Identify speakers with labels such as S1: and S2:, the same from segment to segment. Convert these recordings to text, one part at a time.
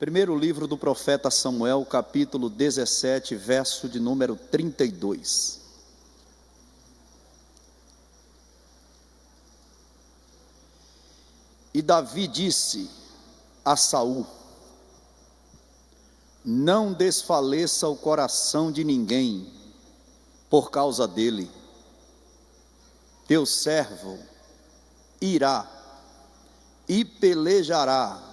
S1: Primeiro livro do profeta Samuel, capítulo 17, verso de número 32. E Davi disse a Saul: não desfaleça o coração de ninguém por causa dele. Teu servo irá e pelejará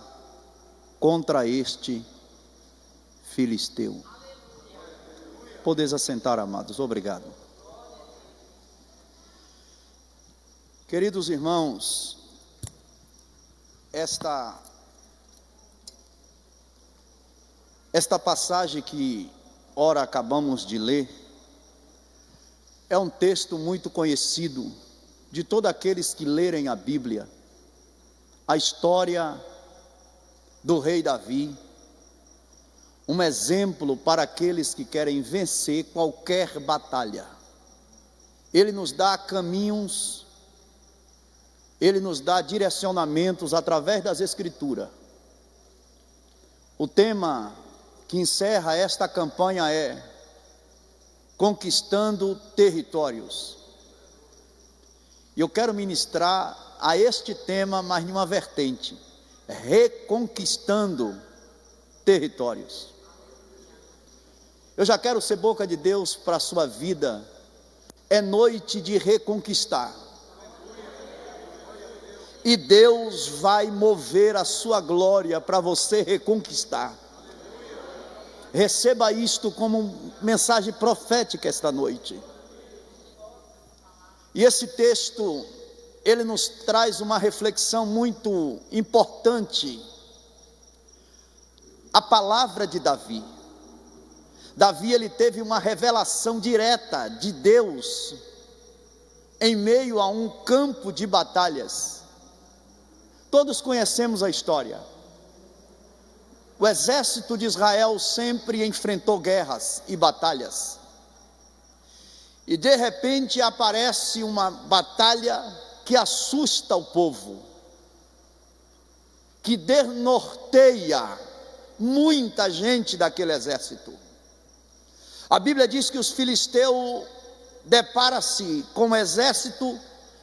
S1: contra este filisteu. Podeis assentar, amados. Obrigado. Queridos irmãos, esta passagem que ora acabamos de ler é um texto muito conhecido de todos aqueles que lerem a Bíblia. A história do rei Davi, um exemplo para aqueles que querem vencer qualquer batalha. Ele nos dá caminhos, ele nos dá direcionamentos através das Escrituras. O tema que encerra esta campanha é Conquistando Territórios. E eu quero ministrar a este tema, mas numa vertente: reconquistando territórios. Eu já quero ser boca de Deus para a sua vida. É noite de reconquistar. E Deus vai mover a sua glória para você reconquistar. Receba isto como mensagem profética esta noite. E esse texto, ele nos traz uma reflexão muito importante. A palavra de Davi. Davi, ele teve uma revelação direta de Deus em meio a um campo de batalhas. Todos conhecemos a história. O exército de Israel sempre enfrentou guerras e batalhas. E de repente aparece uma batalha que assusta o povo, que desnorteia muita gente daquele exército. A Bíblia diz que os filisteus deparam-se com o exército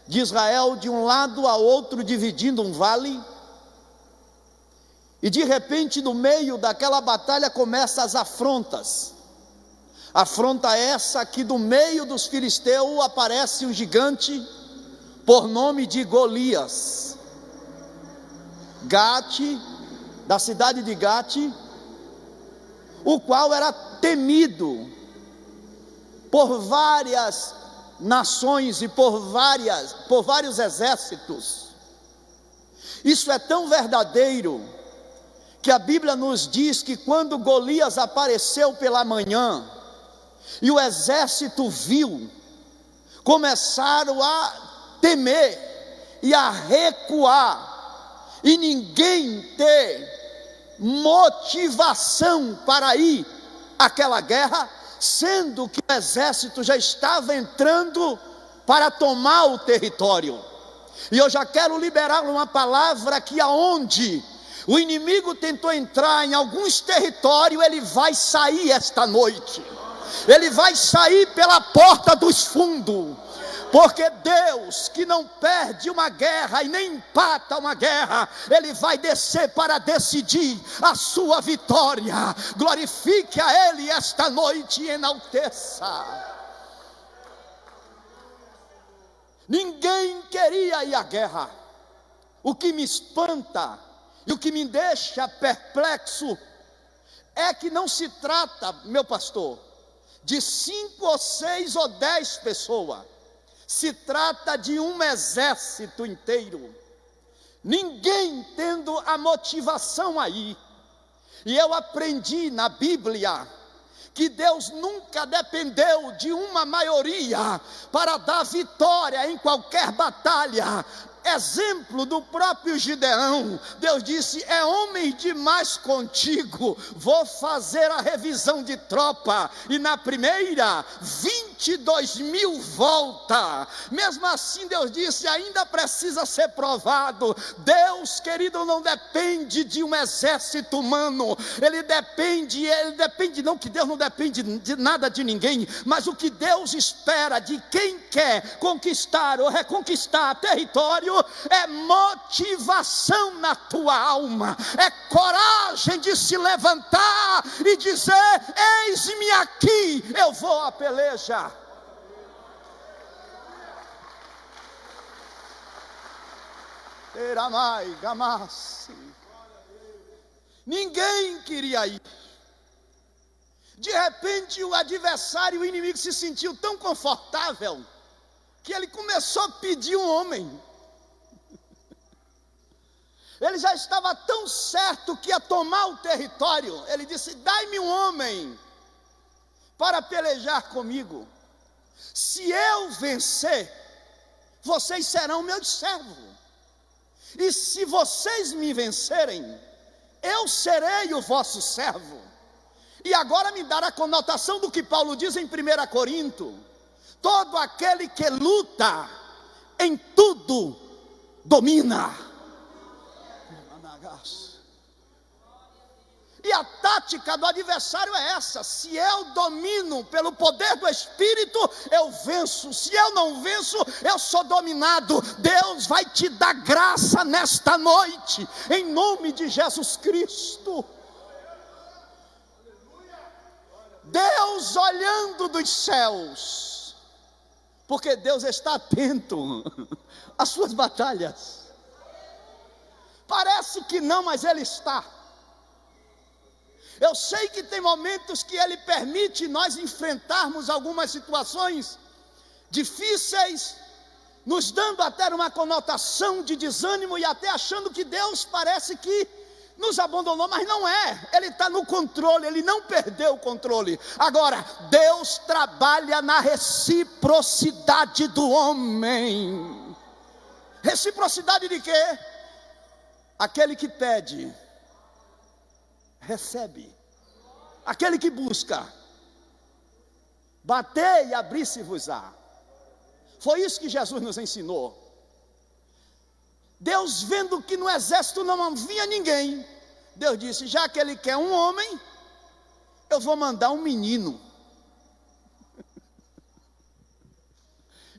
S1: de Israel de um lado a outro, dividindo um vale. E de repente, no meio daquela batalha, começam as afrontas. Afronta essa que do meio dos filisteus aparece um gigante por nome de Golias. Gate, da cidade de Gate, o qual era temido por várias nações e por vários exércitos. Isso é tão verdadeiro que a Bíblia nos diz que quando Golias apareceu pela manhã e o exército viu, começaram a temer e a recuar, e ninguém ter motivação para ir àquela guerra, sendo que o exército já estava entrando para tomar o território. E eu já quero liberar uma palavra que aonde o inimigo tentou entrar em alguns territórios, ele vai sair esta noite. Ele vai sair pela porta dos fundos. Porque Deus, que não perde uma guerra e nem empata uma guerra, Ele vai descer para decidir a sua vitória. Glorifique a Ele esta noite e enalteça. Ninguém queria ir à guerra. O que me espanta e o que me deixa perplexo é que não se trata, meu pastor, de 5 ou 6 ou 10 pessoas. Se trata de um exército inteiro. Ninguém tendo a motivação aí. E eu aprendi na Bíblia que Deus nunca dependeu de uma maioria para dar vitória em qualquer batalha. Exemplo do próprio Gideão. Deus disse: é homem demais contigo, vou fazer a revisão de tropa. E na primeira, 20 22.000 volta. Mesmo assim Deus disse, ainda precisa ser provado. Deus, querido, não depende de um exército humano. Ele depende não, que Deus não depende de nada de ninguém, mas o que Deus espera de quem quer conquistar ou reconquistar território é motivação na tua alma, é coragem de se levantar e dizer: eis-me aqui, eu vou à peleja. Ninguém queria ir. De repente o adversário, o inimigo, se sentiu tão confortável que ele começou a pedir um homem. Ele já estava tão certo que ia tomar o território. Ele disse: dai-me um homem para pelejar comigo. Se eu vencer, vocês serão meus servos. E se vocês me vencerem, eu serei o vosso servo. E agora me dá a conotação do que Paulo diz em 1 Corinto: todo aquele que luta, em tudo domina. E a tática do adversário é essa: se eu domino pelo poder do Espírito, eu venço. Se eu não venço, eu sou dominado. Deus vai te dar graça nesta noite, em nome de Jesus Cristo. Deus olhando dos céus, porque Deus está atento às suas batalhas. Parece que não, mas Ele está. Eu sei que tem momentos que Ele permite nós enfrentarmos algumas situações difíceis, nos dando até uma conotação de desânimo e até achando que Deus parece que nos abandonou, mas não é. Ele está no controle, Ele não perdeu o controle. Agora, Deus trabalha na reciprocidade do homem. Reciprocidade de quê? Aquele que pede, recebe. Aquele que busca, batei e abrir-se-vos-á. Foi isso que Jesus nos ensinou. Deus, vendo que no exército não havia ninguém, Deus disse: já que Ele quer um homem, eu vou mandar um menino.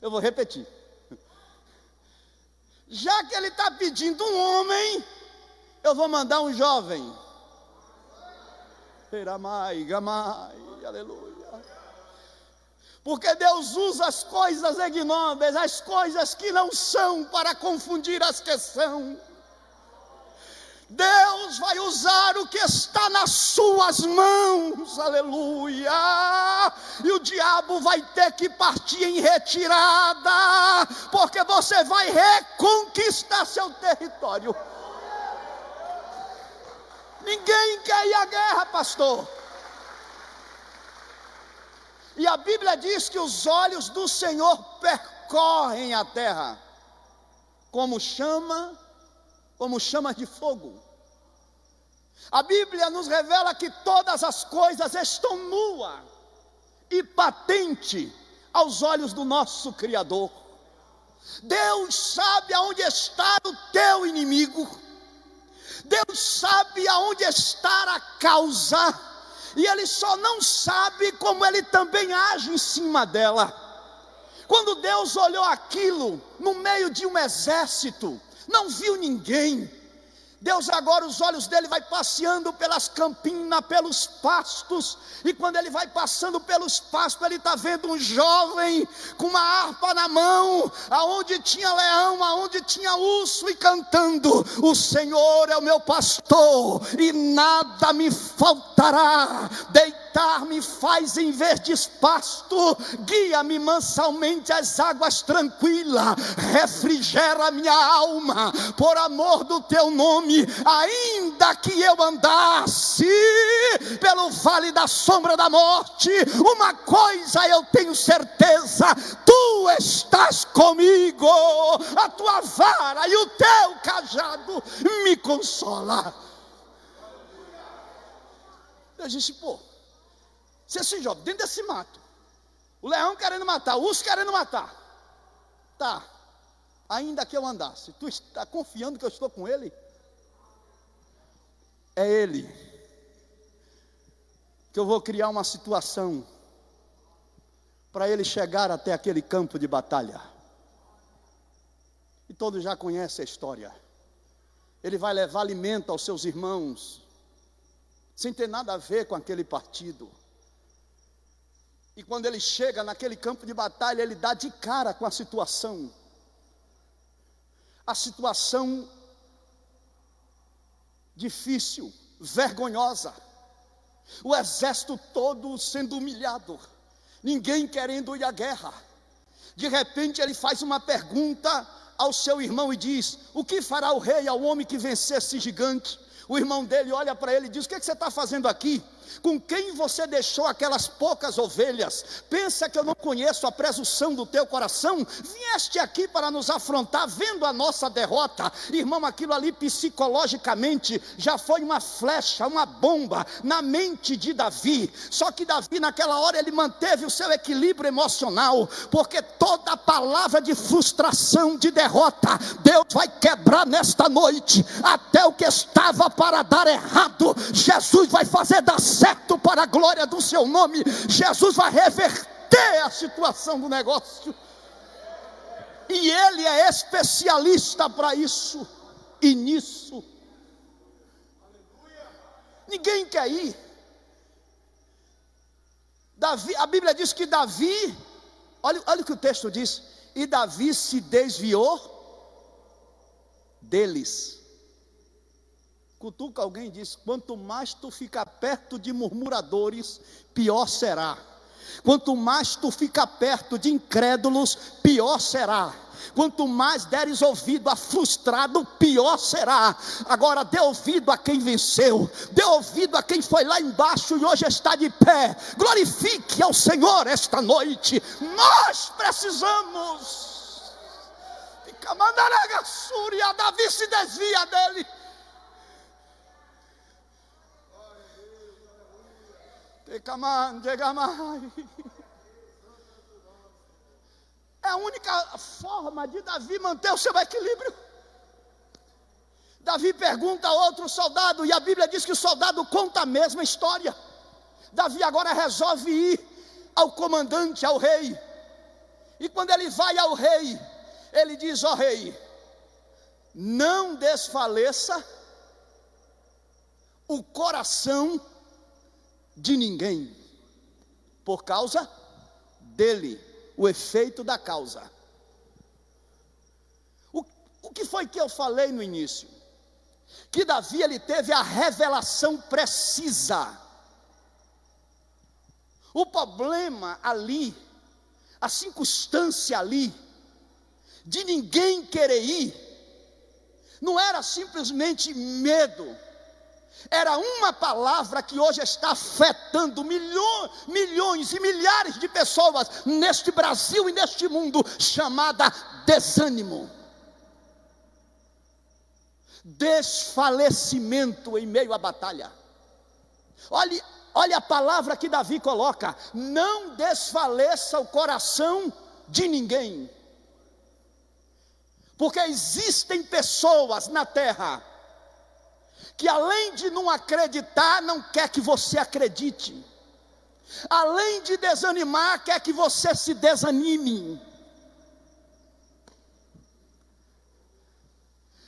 S1: Eu vou repetir. Já que Ele está pedindo um homem, eu vou mandar um jovem. Aleluia. Porque Deus usa as coisas ignóbeis, as coisas que não são, para confundir as que são. Deus vai usar o que está nas suas mãos, aleluia. E o diabo vai ter que partir em retirada, porque você vai reconquistar seu território. Ninguém quer ir à guerra, pastor. E a Bíblia diz que os olhos do Senhor percorrem a terra, como chama de fogo. A Bíblia nos revela que todas as coisas estão nuas e patente aos olhos do nosso Criador. Deus sabe aonde está o teu inimigo. Deus sabe aonde está a causa, e Ele só não sabe como Ele também age em cima dela. Quando Deus olhou aquilo no meio de um exército, não viu ninguém. Deus agora, os olhos dele vai passeando pelas campinas, pelos pastos, e quando ele vai passando pelos pastos, ele está vendo um jovem com uma harpa na mão, aonde tinha leão, aonde tinha urso, e cantando: o Senhor é o meu pastor, e nada me faltará. Deitar-me faz em verdes pastos, guia-me mansamente às águas tranquilas, refrigera minha alma, por amor do teu nome. Ainda que eu andasse pelo vale da sombra da morte, uma coisa eu tenho certeza: tu estás comigo, a tua vara e o teu cajado me consola. Eu disse: pô, se esse jovem dentro desse mato, O leão querendo matar, o urso querendo matar. Tá, ainda que eu andasse, tu está confiando que eu estou com ele? É ele que eu vou criar uma situação para ele chegar até aquele campo de batalha. E todos já conhecem a história. Ele vai levar alimento aos seus irmãos, sem ter nada a ver com aquele partido. E quando ele chega naquele campo de batalha, ele dá de cara com a situação. A situação difícil, vergonhosa. O exército todo sendo humilhado. Ninguém querendo ir à guerra. De repente ele faz uma pergunta ao seu irmão e diz: o que fará o rei ao homem que vencer esse gigante? O irmão dele olha para ele e diz: o que você está fazendo aqui? Com quem você deixou aquelas poucas ovelhas? Pensa que eu não conheço a presunção do teu coração? Vieste aqui para nos afrontar, vendo a nossa derrota. Irmão, aquilo ali psicologicamente já foi uma flecha, uma bomba na mente de Davi. Só que Davi naquela hora ele manteve o seu equilíbrio emocional, porque toda palavra de frustração, de derrota, Deus vai quebrar nesta noite. Até o que estava para dar errado, Jesus vai fazer dar certo para a glória do seu nome. Jesus vai reverter a situação do negócio, e ele é especialista para isso e nisso. Ninguém quer ir. Davi, a Bíblia diz que Davi, olha o que o texto diz: e Davi se desviou deles. Cutuca alguém e diz: quanto mais tu ficar perto de murmuradores, pior será. Quanto mais tu ficar perto de incrédulos, pior será. Quanto mais deres ouvido a frustrado, pior será. Agora dê ouvido a quem venceu, dê ouvido a quem foi lá embaixo e hoje está de pé. Glorifique ao Senhor esta noite. Nós precisamos. Davi se desvia dele. É a única forma de Davi manter o seu equilíbrio. Davi pergunta a outro soldado, e a Bíblia diz que o soldado conta a mesma história. Davi agora resolve ir ao comandante, ao rei. E quando ele vai ao rei, ele diz: ó rei, não desfaleça o coração de ninguém, por causa dele, o efeito da causa. O que foi que eu falei no início? Que Davi, ele teve a revelação precisa. O problema ali, a circunstância ali, de ninguém querer ir, não era simplesmente medo. Era uma palavra que hoje está afetando milhões e milhares de pessoas neste Brasil e neste mundo, chamada desânimo. Desfalecimento em meio à batalha. Olha a palavra que Davi coloca: não desfaleça o coração de ninguém. Porque existem pessoas na terra que, além de não acreditar, não quer que você acredite. Além de desanimar, quer que você se desanime.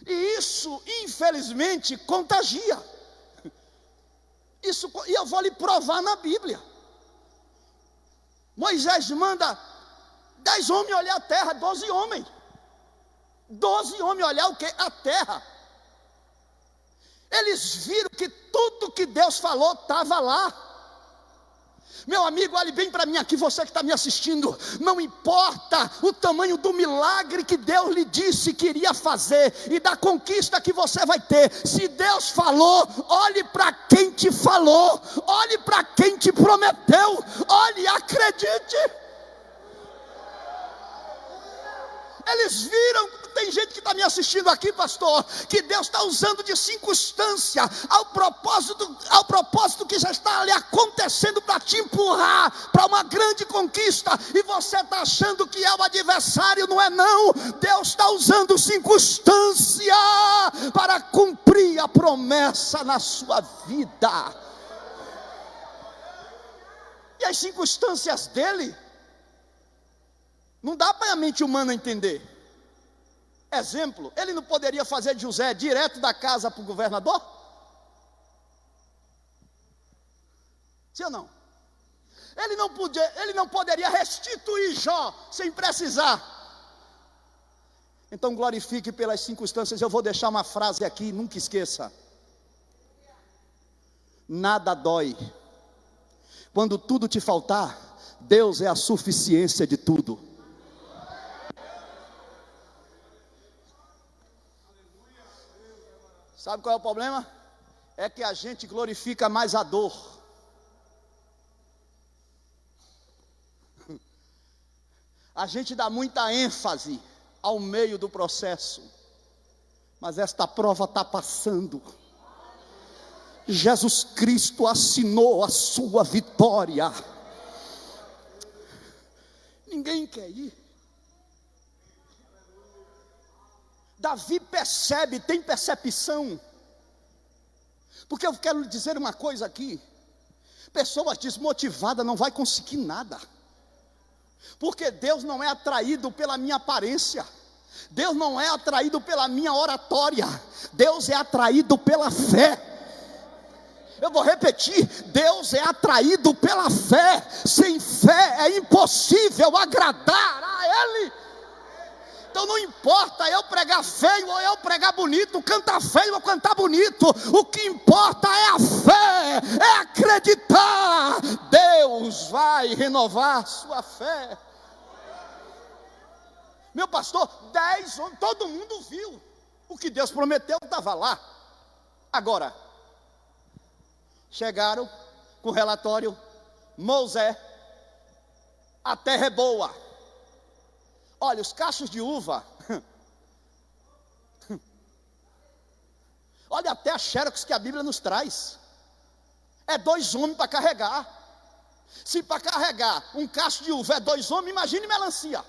S1: E isso, infelizmente, contagia. Isso, e eu vou lhe provar na Bíblia. Moisés manda 10 homens olhar a terra, 12 homens. 12 homens olhar o quê? A terra. Eles viram que tudo que Deus falou estava lá. Meu amigo, olhe bem para mim aqui, você que está me assistindo. Não importa o tamanho do milagre que Deus lhe disse que iria fazer e da conquista que você vai ter. Se Deus falou, olhe para quem te falou, olhe para quem te prometeu, olhe e acredite. Eles viram, tem gente que está me assistindo aqui, pastor, que Deus está usando de circunstância ao propósito que já está ali acontecendo para te empurrar para uma grande conquista, e você está achando que é o adversário. Não é não, Deus está usando circunstância para cumprir a promessa na sua vida. E as circunstâncias dele não dá para a mente humana entender. Exemplo, ele não poderia fazer de José direto da casa para o governador? Sim ou não? Ele não poderia restituir Jó sem precisar. Então glorifique pelas circunstâncias. Eu vou deixar uma frase aqui, nunca esqueça. Nada dói. Quando tudo te faltar, Deus é a suficiência de tudo. Sabe qual é o problema? É que a gente glorifica mais a dor. A gente dá muita ênfase ao meio do processo. Mas esta prova está passando. Jesus Cristo assinou a sua vitória. Ninguém quer ir. Davi percebe, tem percepção. Porque eu quero lhe dizer uma coisa aqui. Pessoas desmotivadas não vai conseguir nada. Porque Deus não é atraído pela minha aparência. Deus não é atraído pela minha oratória. Deus é atraído pela fé. Eu vou repetir, Deus é atraído pela fé. Sem fé é impossível agradar a Ele. Então não importa eu pregar feio ou eu pregar bonito, cantar feio ou cantar bonito. O que importa é a fé, é acreditar. Deus vai renovar sua fé. Meu pastor, 10 homens, todo mundo viu. O que Deus prometeu estava lá. Agora, chegaram com o relatório: Moisés, a terra é boa. Olha, os cachos de uva. Olha até a xerox que a Bíblia nos traz. É 2 homens para carregar. Se para carregar um cacho de uva é 2 homens, imagine melancia.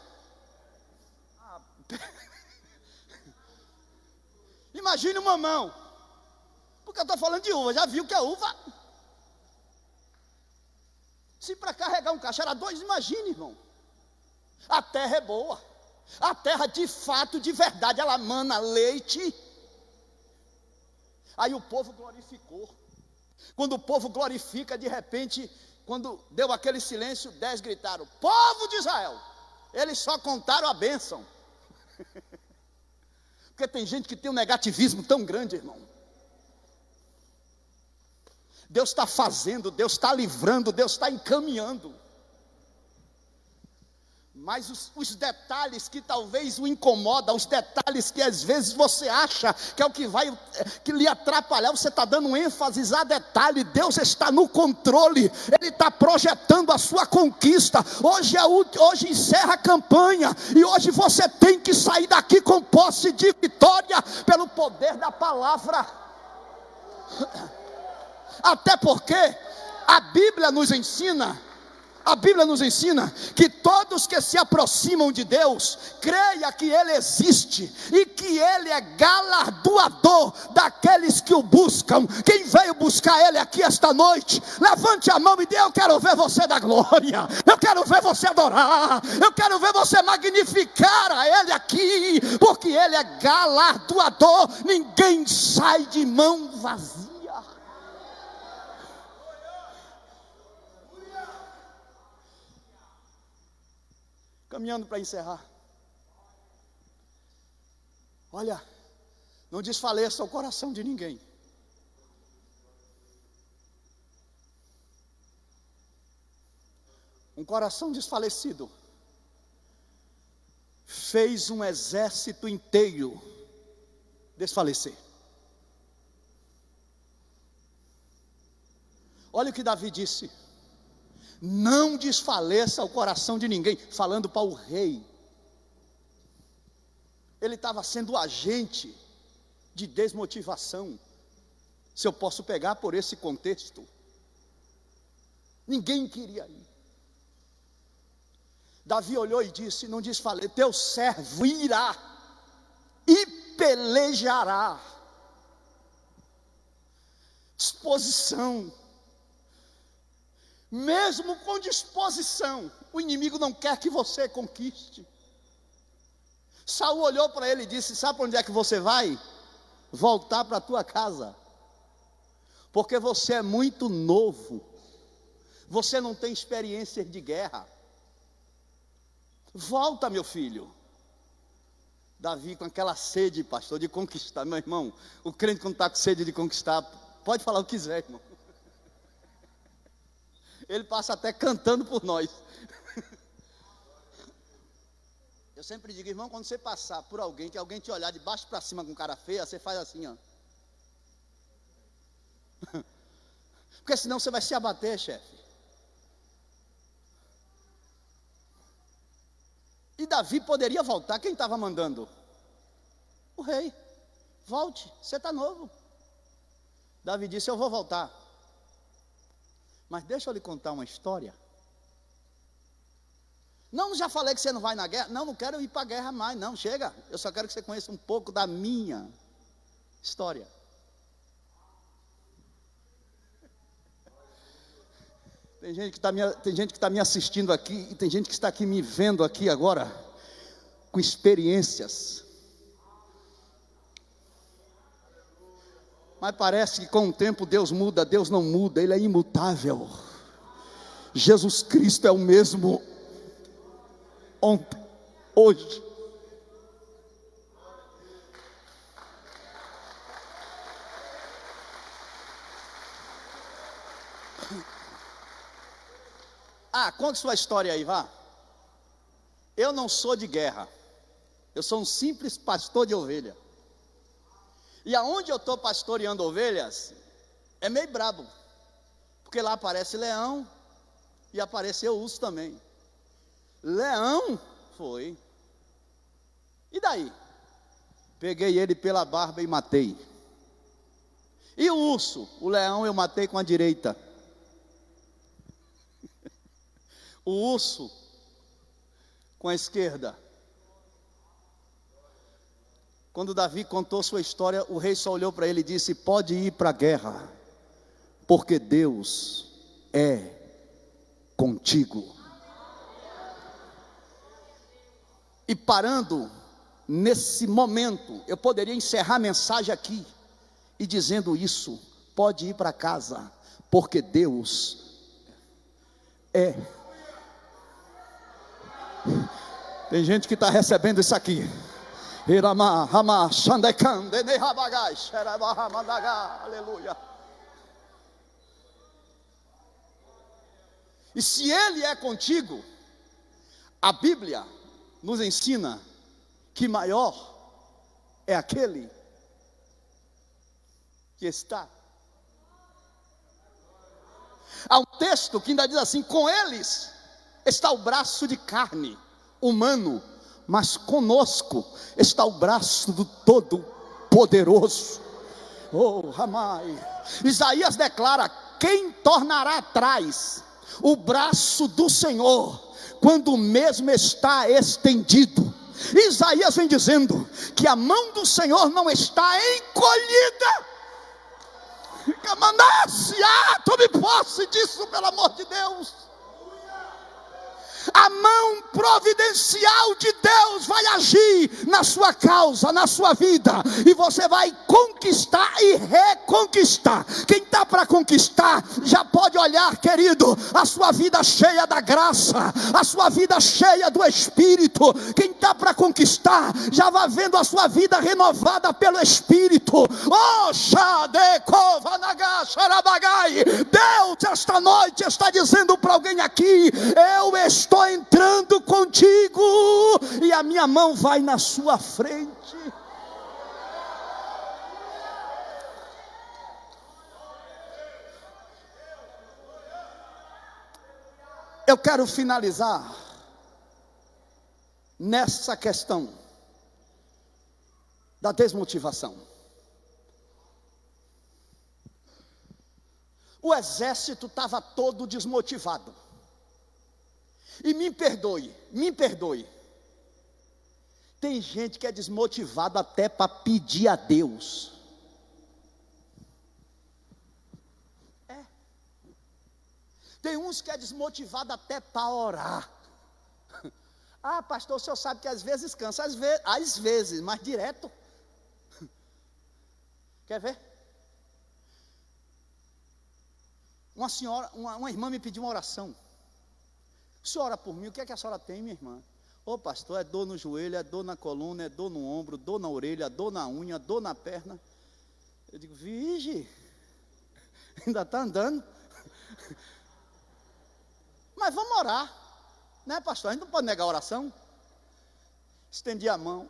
S1: Imagine o mamão. Porque eu estou falando de uva, já viu que é uva. Se para carregar um cacho era 2, imagine, irmão. A terra é boa. A terra de fato, de verdade, ela mana leite. Aí o povo glorificou. Quando o povo glorifica, de repente, quando deu aquele silêncio, 10 gritaram: povo de Israel. Eles só contaram a bênção. Porque tem gente que tem um negativismo tão grande, irmão. Deus está fazendo, Deus está livrando, Deus está encaminhando. Mas os detalhes que talvez o incomodam, os detalhes que às vezes você acha que é o que vai que lhe atrapalhar, você está dando ênfase a detalhe. Deus está no controle, Ele está projetando a sua conquista. Hoje encerra a campanha, e hoje você tem que sair daqui com posse de vitória, pelo poder da palavra. Até porque a Bíblia nos ensina que todos que se aproximam de Deus, creia que Ele existe e que Ele é galardoador daqueles que o buscam. Quem veio buscar Ele aqui esta noite, levante a mão e diga: eu quero ver você dar glória, eu quero ver você adorar, eu quero ver você magnificar a Ele aqui, porque Ele é galardoador. Ninguém sai de mão vazia. Caminhando para encerrar. Olha, não desfaleça o coração de ninguém. Um coração desfalecido fez um exército inteiro desfalecer. Olha o que Davi disse: não desfaleça o coração de ninguém, falando para o rei. Ele estava sendo agente de desmotivação, se eu posso pegar por esse contexto. Ninguém queria ir. Davi olhou e disse, não diz falei, teu servo irá e pelejará. Disposição. Mesmo com disposição, o inimigo não quer que você conquiste. Saul olhou para ele e disse, sabe para onde é que você vai? Voltar para a tua casa, porque você é muito novo, você não tem experiência de guerra. Volta, meu filho. Davi com aquela sede, pastor, de conquistar. Meu irmão, o crente quando está com sede de conquistar, pode falar o que quiser, irmão. Ele passa até cantando por nós. Eu sempre digo, irmão, quando você passar por alguém, que alguém te olhar de baixo para cima com cara feia, você faz assim, ó. Porque senão você vai se abater, chefe. E Davi poderia voltar, quem estava mandando? O rei. Volte, você está novo. Davi disse, eu vou voltar. Mas deixa eu lhe contar uma história. Não, já falei que você não vai na guerra. Não, não quero ir para a guerra mais, não, chega. Eu só quero que você conheça um pouco da minha história. Tem gente que está me assistindo aqui, e tem gente que está aqui me vendo aqui agora, com experiências. Mas parece que com o tempo Deus muda, Deus não muda, Ele é imutável. Jesus Cristo é o mesmo ontem, hoje. Conte sua história aí, vá. Eu não sou de guerra, eu sou um simples pastor de ovelha. E aonde eu estou pastoreando ovelhas, é meio brabo, porque lá aparece leão, e apareceu urso também. Leão, foi. E daí? Peguei ele pela barba e matei. E o urso? O leão eu matei com a direita. O urso com a esquerda. Quando Davi contou sua história, o rei só olhou para ele e disse, pode ir para a guerra, porque Deus é contigo. E parando nesse momento, eu poderia encerrar a mensagem aqui, e dizendo isso, pode ir para casa, porque Deus é. Tem gente que está recebendo isso aqui. Aleluia. E se Ele é contigo, a Bíblia nos ensina que maior é aquele que está. Há um texto que ainda diz assim, com eles está o braço de carne, humano, mas conosco está o braço do Todo-Poderoso. Oh, Ramai. Isaías declara, quem tornará atrás o braço do Senhor, quando o mesmo está estendido? Isaías vem dizendo, que a mão do Senhor não está encolhida. Tome posse disso, pelo amor de Deus. A mão providencial de Deus vai agir na sua causa, na sua vida, e você vai conquistar e reconquistar. Quem está para conquistar, já pode olhar, querido, a sua vida cheia da graça, a sua vida cheia do Espírito. Quem está para conquistar, já vai vendo a sua vida renovada pelo Espírito. Oh, Deus esta noite está dizendo para alguém aqui, eu estou entrando contigo, e a minha mão vai na sua frente. Eu quero finalizar nessa questão da desmotivação. O exército estava todo desmotivado. E me perdoe. Tem gente que é desmotivado até para pedir a Deus. Tem uns que é desmotivado até para orar. Ah, pastor, o senhor sabe que às vezes cansa. Às vezes, mas direto. Quer ver? Uma senhora, uma irmã me pediu uma oração. A senhora ora por mim, o que é que a senhora tem, minha irmã? Ô pastor, é dor no joelho, é dor na coluna, é dor no ombro, dor na orelha, dor na unha, dor na perna. Eu digo, vige, ainda está andando. Mas vamos orar, né pastor? A gente não pode negar a oração. Estendi a mão.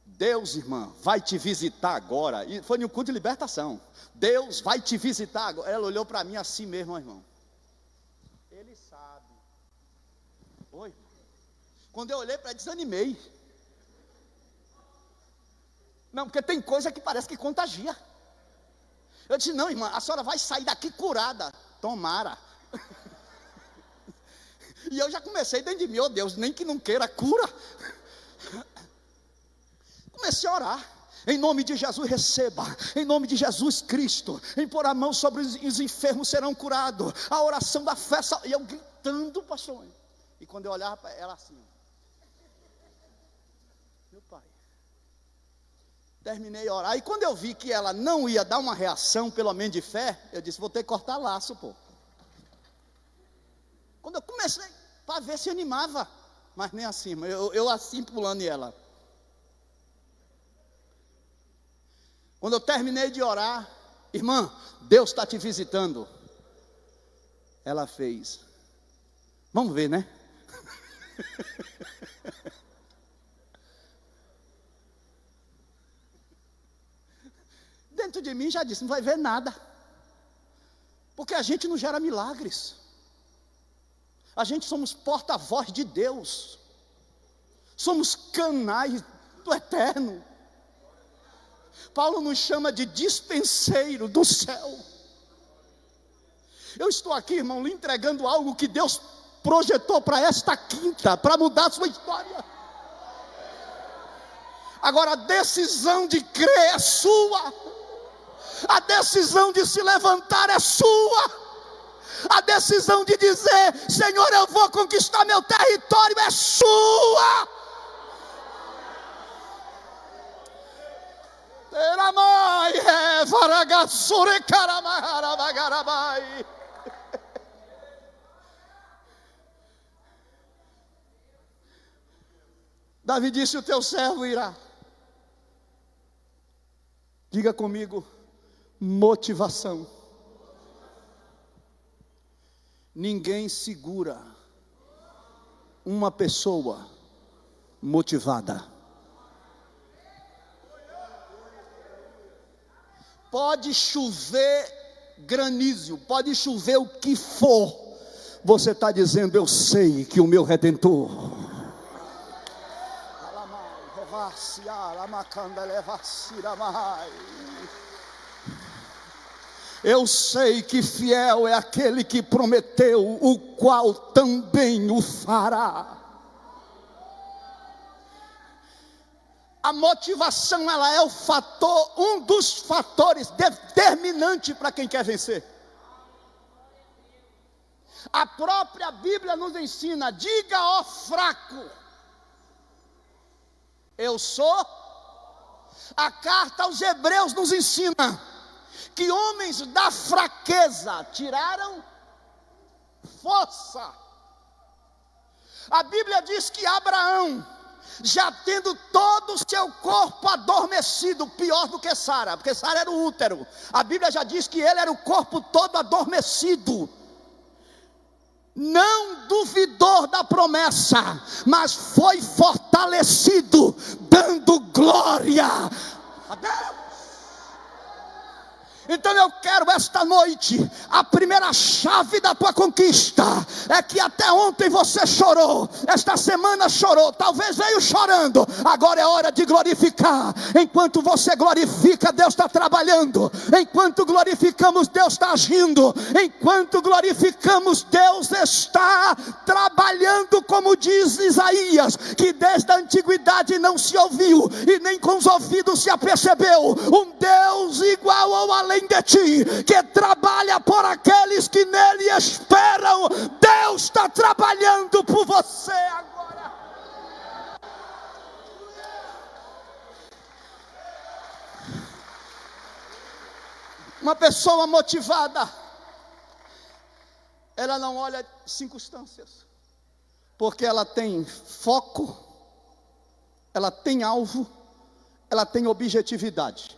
S1: Deus, irmã, vai te visitar agora. E foi no culto de libertação. Deus vai te visitar agora. Ela olhou para mim assim mesmo, irmão. Ele sabe. Oi. Quando eu olhei para ela, desanimei. Não, porque tem coisa que parece que contagia. Eu disse, não, irmã, a senhora vai sair daqui curada. Tomara. E eu já comecei dentro de mim, oh Deus, nem que não queira cura. Comecei a orar. Em nome de Jesus receba. Em nome de Jesus Cristo. Em pôr a mão sobre os enfermos serão curados. A oração da fé. E eu gritando, pastor. E quando eu olhava para ela assim. Meu pai. Terminei de orar. E quando eu vi que ela não ia dar uma reação, pelo menos de fé, eu disse, vou ter que cortar laço, pô. Quando eu comecei, para ver se animava. Mas nem assim, eu assim pulando em ela. Quando eu terminei de orar, irmã, Deus está te visitando. Ela fez. Vamos ver, né? Dentro de mim já disse, não vai ver nada. Porque a gente não gera milagres. A gente somos porta-voz de Deus. Somos canais do eterno. Paulo nos chama de dispenseiro do céu. Eu estou aqui, irmão, lhe entregando algo que Deus projetou para esta quinta, para mudar a sua história. Agora a decisão de crer é sua. A decisão de se levantar é sua. A decisão de dizer, Senhor, eu vou conquistar meu território é sua. Davi disse, o teu servo irá. Diga comigo, motivação. Ninguém segura uma pessoa motivada. Pode chover granizo, pode chover o que for. Você está dizendo, eu sei que o meu Redentor. Eu sei que fiel é aquele que prometeu, o qual também o fará. A motivação, ela é um dos fatores determinantes para quem quer vencer. A própria Bíblia nos ensina, diga ao fraco, eu sou. A carta aos Hebreus nos ensina que homens da fraqueza tiraram força. A Bíblia diz que Abraão, já tendo todo o seu corpo adormecido, pior do que Sara, porque Sara era o útero, a Bíblia já diz que ele era o corpo todo adormecido, não duvidou da promessa, mas foi fortalecido, dando glória a Deus. Então eu quero esta noite, a primeira chave da tua conquista é que até ontem você chorou, esta semana chorou, talvez veio chorando, agora é hora de glorificar. Enquanto você glorifica, Deus está trabalhando. Enquanto glorificamos, Deus está agindo. Enquanto glorificamos, Deus está trabalhando, como diz Isaías, que desde a antiguidade não se ouviu e nem com os ouvidos se apercebeu um Deus igual ou além de ti, que trabalha por aqueles que nele esperam. Deus está trabalhando por você agora. Uma pessoa motivada, ela não olha circunstâncias, porque ela tem foco, ela tem alvo, ela tem objetividade.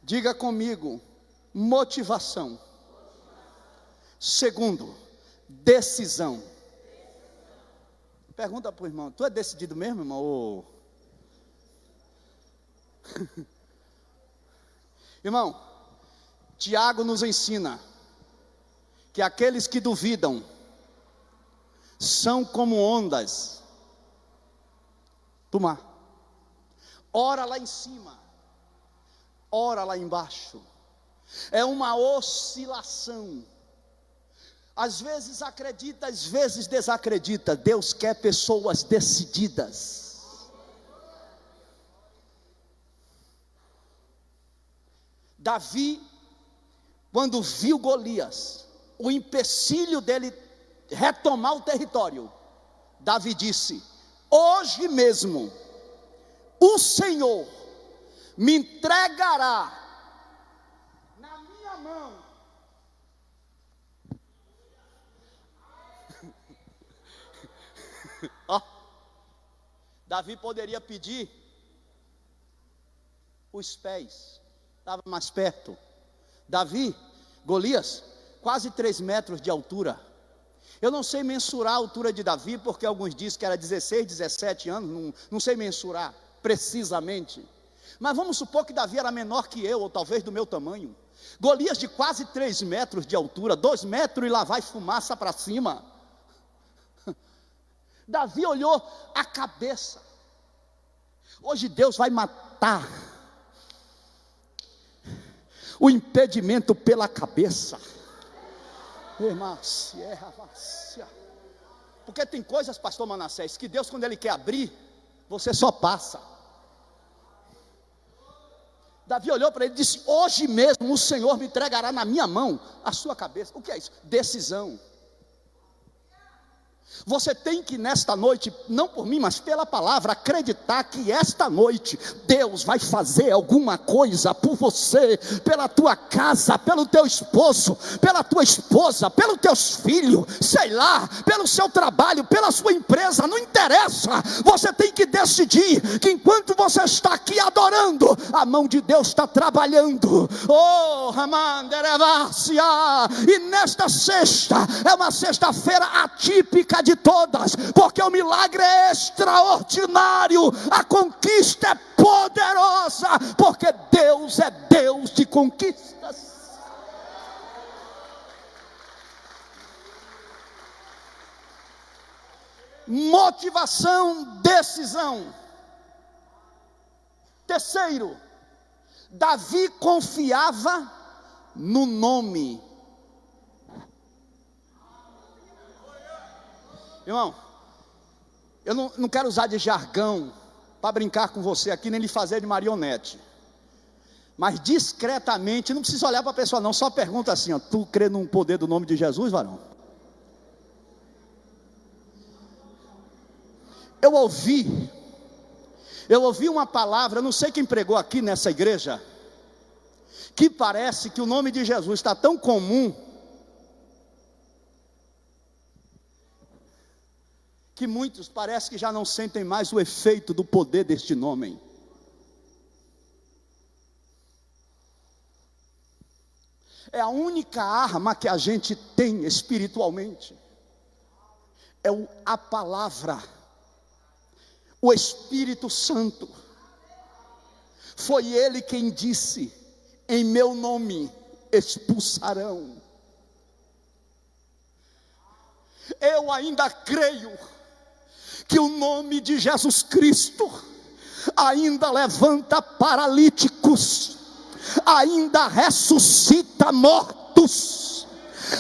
S1: Diga comigo: motivação. Segundo, decisão. Pergunta para o irmão: tu é decidido mesmo, irmão? Ou... Irmão, Tiago nos ensina que aqueles que duvidam são como ondas do mar, ora lá em cima, ora lá embaixo. É uma oscilação. Às vezes acredita, às vezes desacredita. Deus quer pessoas decididas. Davi, quando viu Golias, o empecilho dele retomar o território, Davi disse: hoje mesmo o Senhor me entregará na minha mão. Oh, Davi poderia pedir os pés, estava mais perto. Davi, Golias, quase 3 metros de altura. Eu não sei mensurar a altura de Davi, porque alguns dizem que era 16, 17 anos, não sei mensurar precisamente. Mas vamos supor que Davi era menor que eu, ou talvez do meu tamanho. Golias de quase 3 metros de altura, 2 metros e lá vai fumaça para cima. Davi olhou a cabeça. Hoje Deus vai matar o impedimento pela cabeça. Porque tem coisas, pastor Manassés, que Deus, quando Ele quer abrir, você só passa. Davi olhou para ele e disse: hoje mesmo o Senhor me entregará na minha mão a sua cabeça. O que é isso? Decisão. Você tem que nesta noite, não por mim, mas pela palavra, acreditar que esta noite Deus vai fazer alguma coisa por você, pela tua casa, pelo teu esposo, pela tua esposa, pelos teus filhos, sei lá, pelo seu trabalho, pela sua empresa, não interessa. Você tem que decidir que enquanto você está aqui adorando, a mão de Deus está trabalhando. Oh, Ramanderevácia! E nesta sexta, é uma sexta-feira atípica de todas, porque o milagre é extraordinário, a conquista é poderosa, porque Deus é Deus de conquistas. Motivação, decisão. Terceiro, Davi confiava no nome. Irmão, eu não quero usar de jargão para brincar com você aqui, nem lhe fazer de marionete. Mas discretamente, não precisa olhar para a pessoa não, só pergunta assim: ó, tu crê no poder do nome de Jesus, varão? Eu ouvi uma palavra, não sei quem pregou aqui nessa igreja, que parece que o nome de Jesus está tão comum, que muitos parece que já não sentem mais o efeito do poder deste nome. É a única arma que a gente tem espiritualmente, é a palavra, o Espírito Santo. Foi Ele quem disse: em meu nome expulsarão. Eu ainda creio que o nome de Jesus Cristo ainda levanta paralíticos, ainda ressuscita mortos,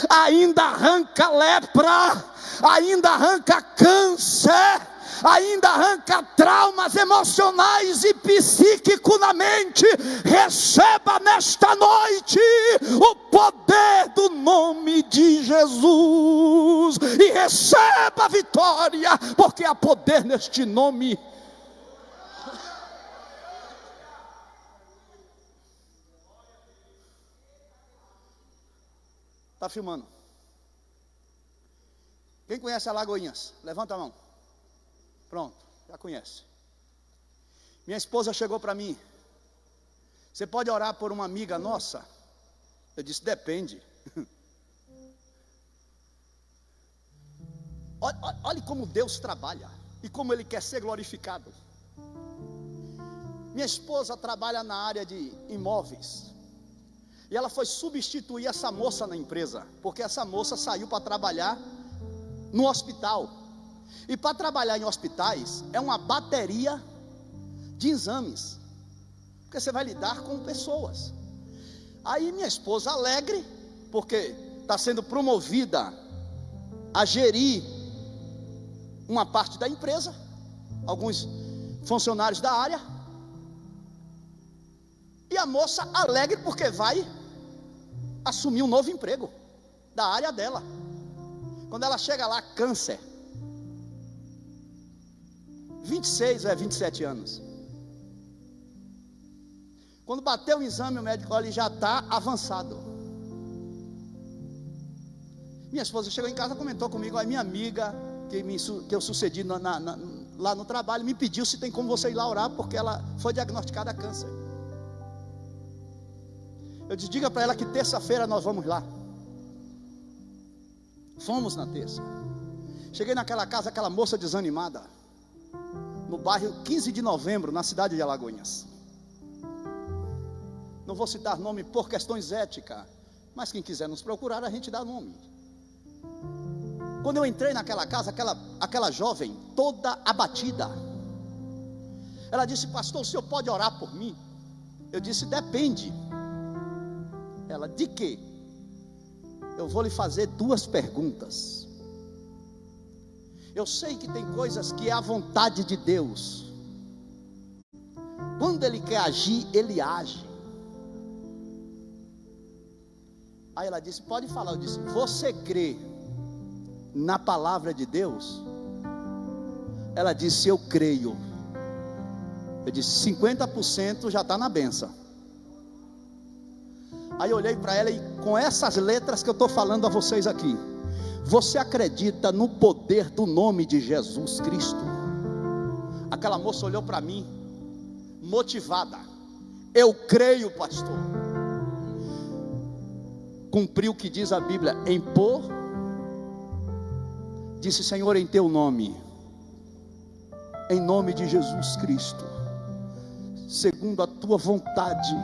S1: ainda arranca lepra, ainda arranca câncer, ainda arranca traumas emocionais e psíquicos na mente. Receba nesta noite o poder do nome de Jesus e receba a vitória, porque há poder neste nome. Está filmando? Quem conhece Alagoinhas? Levanta a mão. Pronto, já conhece. Minha esposa chegou para mim: você pode orar por uma amiga nossa? Eu disse: depende. Olhe como Deus trabalha e como Ele quer ser glorificado. Minha esposa trabalha na área de imóveis, e ela foi substituir essa moça na empresa, porque essa moça saiu para trabalhar no hospital. E para trabalhar em hospitais é uma bateria de exames, porque você vai lidar com pessoas. Aí minha esposa, alegre, porque está sendo promovida a gerir uma parte da empresa, alguns funcionários da área, e a moça alegre porque vai assumir um novo emprego da área dela. Quando ela chega lá, câncer, 26 ou 27 anos. Quando bateu o exame, o médico olha, ele já está avançado. Minha esposa chegou em casa, comentou comigo: a minha amiga que eu sucedi lá no trabalho me pediu se tem como você ir lá orar, porque ela foi diagnosticada câncer. Eu disse: diga para ela que terça-feira nós vamos lá. Fomos na terça. Cheguei naquela casa, aquela moça desanimada, no bairro 15 de novembro, na cidade de Alagoinhas. Não vou citar nome por questões éticas, mas quem quiser nos procurar, a gente dá nome. Quando eu entrei naquela casa, aquela jovem toda abatida, ela disse: pastor, o senhor pode orar por mim? Eu disse: depende. Ela: de quê? Eu vou lhe fazer 2 perguntas. Eu sei que tem coisas que é a vontade de Deus. Quando Ele quer agir, Ele age. Aí ela disse: pode falar. Eu disse: você crê na palavra de Deus? Ela disse: eu creio. Eu disse: 50% já está na benção. Aí eu olhei para ela e, com essas letras que eu estou falando a vocês aqui: você acredita no poder do nome de Jesus Cristo? Aquela moça olhou para mim, motivada: eu creio, pastor. Cumpriu o que diz a Bíblia: impor. Disse: Senhor, em teu nome, em nome de Jesus Cristo, segundo a tua vontade,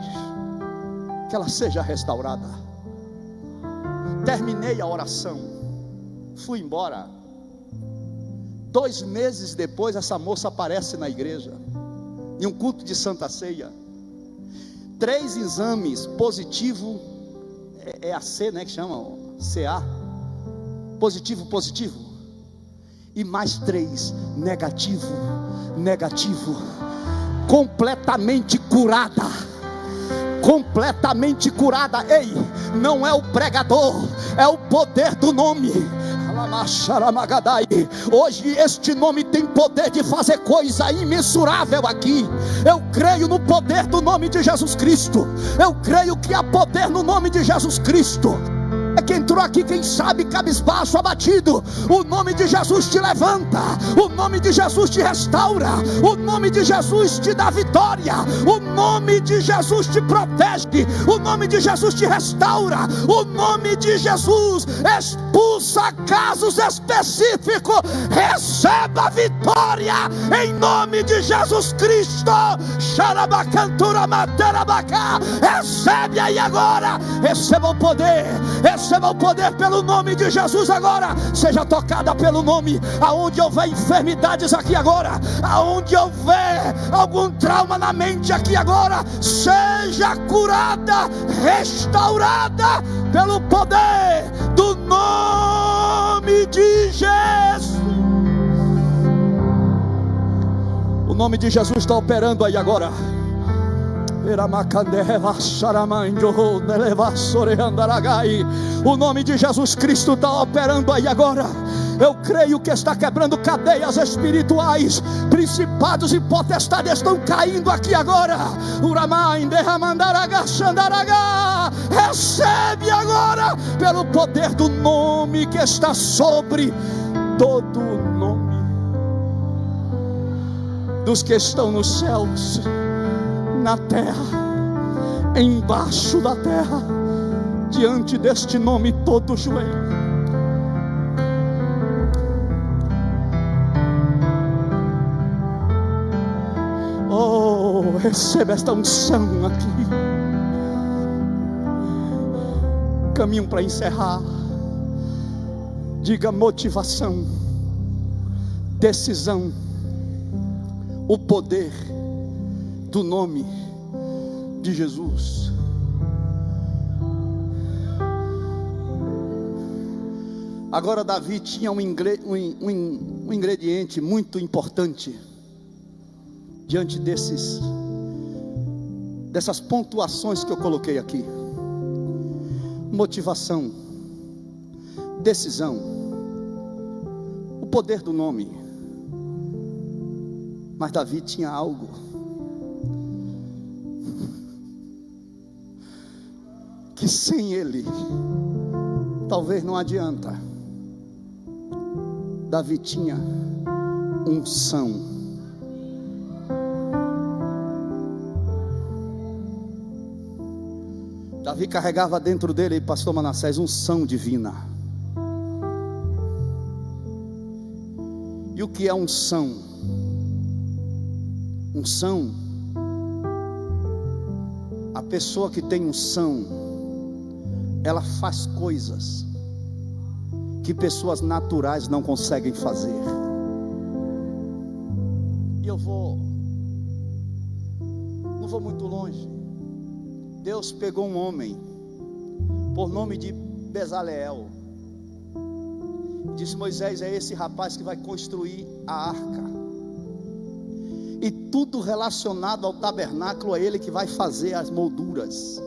S1: que ela seja restaurada. Terminei a oração, fui embora. 2 meses depois, essa moça aparece na igreja, em um culto de Santa Ceia. 3 exames positivo, é a C, né, que chama, CA, positivo, e mais 3 negativo, completamente curada. Completamente curada. Ei, não é o pregador, é o poder do nome. Hoje este nome tem poder de fazer coisa imensurável aqui. Eu creio no poder do nome de Jesus Cristo. Eu creio que há poder no nome de Jesus Cristo. É que entrou aqui, quem sabe, cabisbaixo, abatido. O nome de Jesus te levanta, o nome de Jesus te restaura, o nome de Jesus te dá vitória, o nome de Jesus te protege, o nome de Jesus te restaura, o nome de Jesus expulsa casos específicos. Receba vitória em nome de Jesus Cristo. Xarabacantura materabacá. Recebe aí agora, receba o poder pelo nome de Jesus agora. Seja tocada pelo nome. Aonde houver enfermidades aqui agora, aonde houver algum trauma na mente aqui agora, seja curada, restaurada pelo poder do nome de Jesus. O nome de Jesus está operando aí agora. O nome de Jesus Cristo está operando aí agora. Eu creio que está quebrando cadeias espirituais. Principados e potestades estão caindo aqui agora. Recebe agora pelo poder do nome que está sobre todo nome, dos que estão nos céus, na terra, embaixo da terra. Diante deste nome todo joelho. Oh, receba esta unção aqui. Caminho para encerrar. Diga: motivação, decisão, o poder do nome de Jesus. Agora Davi tinha um ingrediente muito importante diante dessas pontuações que eu coloquei aqui: motivação, decisão, o poder do nome. Mas Davi tinha algo que sem ele talvez não adianta. Davi tinha unção. Davi carregava dentro dele, pastor Manassés, unção divina. E o que é unção? Unção, a pessoa que tem unção, ela faz coisas que pessoas naturais não conseguem fazer. E eu não vou muito longe. Deus pegou um homem por nome de Bezaleel, disse: Moisés, é esse rapaz que vai construir a arca, e tudo relacionado ao tabernáculo é ele que vai fazer as molduras.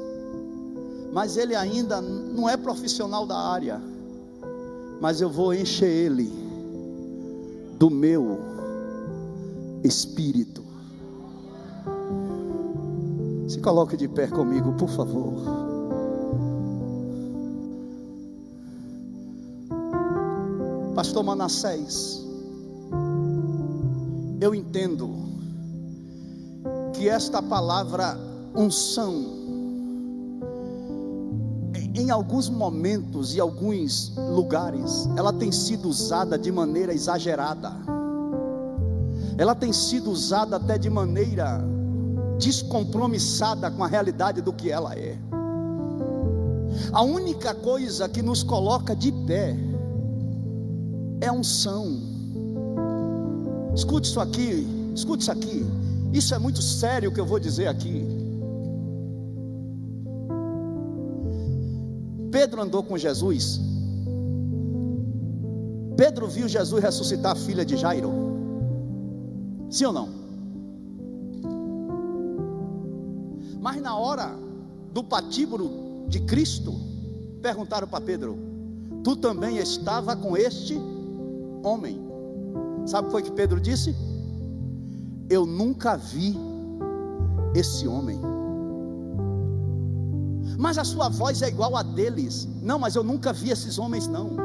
S1: Mas ele ainda não é profissional da área. Mas eu vou encher ele do meu espírito. Se coloque de pé comigo, por favor. Pastor Manassés, eu entendo que esta palavra unção, em alguns momentos e alguns lugares, ela tem sido usada de maneira exagerada. Ela tem sido usada até de maneira descompromissada com a realidade do que ela é. A única coisa que nos coloca de pé é a unção. Escute isso aqui, escute isso aqui. Isso é muito sério o que eu vou dizer aqui. Pedro andou com Jesus. Pedro viu Jesus ressuscitar a filha de Jairo. Sim ou não? Mas na hora do patíbulo de Cristo, perguntaram para Pedro: tu também estava com este homem? Sabe o que foi que Pedro disse? Eu nunca vi esse homem. Mas a sua voz é igual a deles. Não, mas eu nunca vi esses homens não.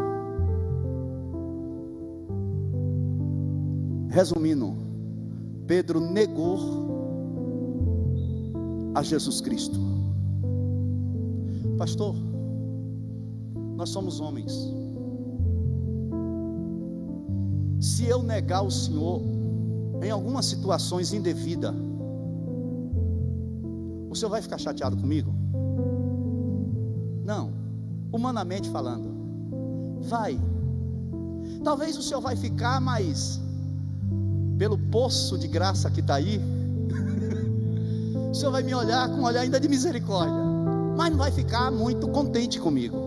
S1: Resumindo, Pedro negou a Jesus Cristo. Pastor, nós somos homens. Se eu negar o Senhor em algumas situações indevidas, o Senhor vai ficar chateado comigo? Não, humanamente falando, vai. Talvez o Senhor vai ficar, mas pelo poço de graça que está aí, o Senhor vai me olhar com um olhar ainda de misericórdia, mas não vai ficar muito contente comigo.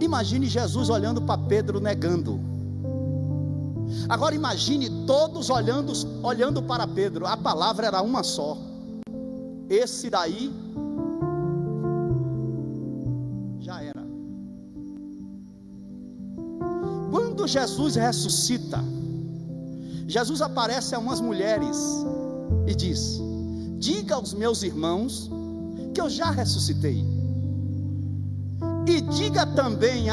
S1: Imagine Jesus olhando para Pedro negando. Agora imagine todos olhando para Pedro. A palavra era uma só: esse daí já era. Quando Jesus ressuscita, Jesus aparece a umas mulheres e diz: diga aos meus irmãos que eu já ressuscitei, e diga também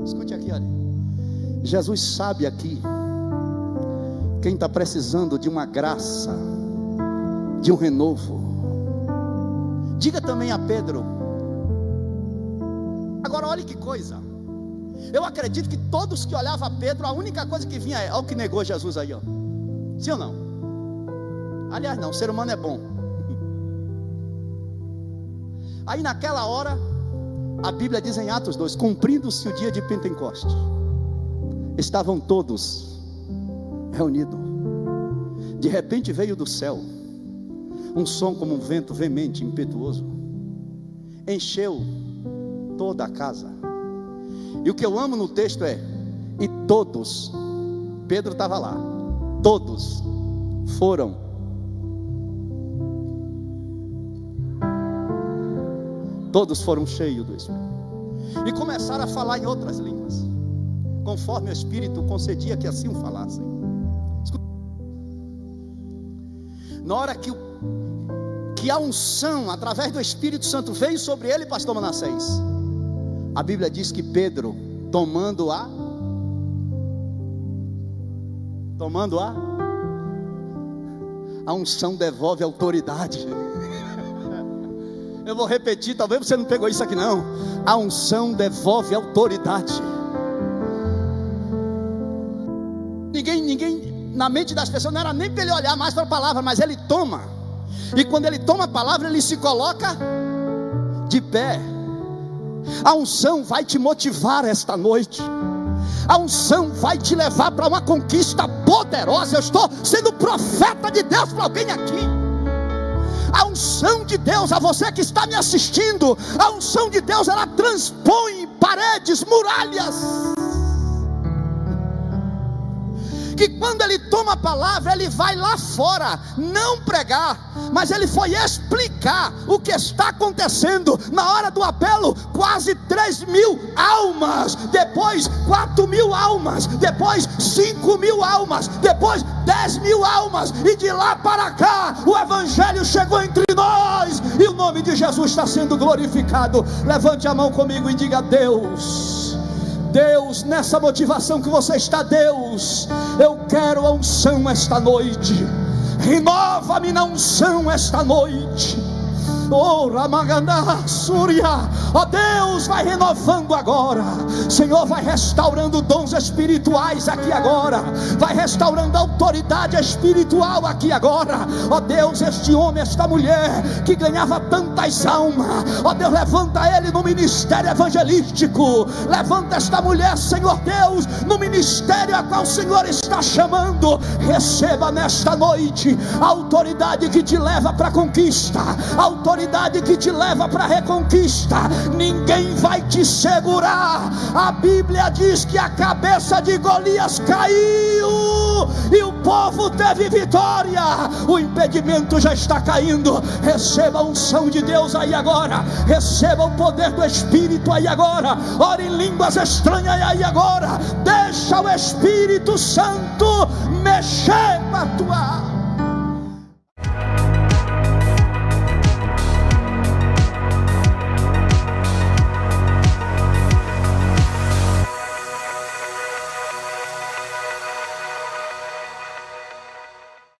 S1: escute aqui, olha, Jesus sabe aqui quem está precisando de uma graça, de um renovo. Diga também a Pedro. Agora olhe que coisa, eu acredito que todos que olhavam a Pedro, a única coisa que vinha é: olha o que negou Jesus aí, ó. Sim ou não? Aliás não, o ser humano é bom. Aí naquela hora, a Bíblia diz em Atos 2, cumprindo-se o dia de Pentecoste, estavam todos reunidos. De repente veio do céu um som como um vento veemente, impetuoso, encheu toda a casa. E o que eu amo no texto é: e todos, Pedro estava lá, todos foram cheios do Espírito, e começaram a falar em outras línguas, conforme o Espírito concedia que assim o falassem. Na hora que a unção através do Espírito Santo veio sobre ele, pastor Manassés, a Bíblia diz que Pedro, tomando a unção devolve autoridade. Eu vou repetir, talvez você não pegou isso aqui não. A unção devolve autoridade. Ninguém, na mente das pessoas, não era nem para ele olhar mais para a palavra, mas ele toma. E quando ele toma a palavra, ele se coloca de pé. A unção vai te motivar esta noite. A unção vai te levar para uma conquista poderosa. Eu estou sendo profeta de Deus para alguém aqui. A unção de Deus, a você que está me assistindo, a unção de Deus, ela transpõe paredes, muralhas. Que quando ele toma a palavra, ele vai lá fora, não pregar, mas ele foi explicar o que está acontecendo. Na hora do apelo, quase 3.000 almas, depois 4.000 almas, depois 5.000 almas, depois 10.000 almas, e de lá para cá, o Evangelho chegou entre nós, e o nome de Jesus está sendo glorificado. Levante a mão comigo e diga: Deus, nessa motivação que você está, Deus, eu quero a unção esta noite. Renova-me na unção esta noite. Oh, Ramagandá, Súria, ó Deus, vai renovando agora. Senhor, vai restaurando dons espirituais aqui agora, vai restaurando autoridade espiritual aqui agora. Ó Deus, este homem, esta mulher que ganhava tantas almas, ó Deus, levanta ele no ministério evangelístico. Levanta esta mulher, Senhor Deus, no ministério a qual o Senhor está chamando. Receba nesta noite a autoridade que te leva para a conquista, a autoridade que te leva para a reconquista. Ninguém vai te segurar. A Bíblia diz que a cabeça de Golias caiu e o povo teve vitória. O impedimento já está caindo. Receba a unção de Deus aí agora. Receba o poder do Espírito aí agora. Ore em línguas estranhas aí agora. Deixa o Espírito Santo mexer com a tua alma.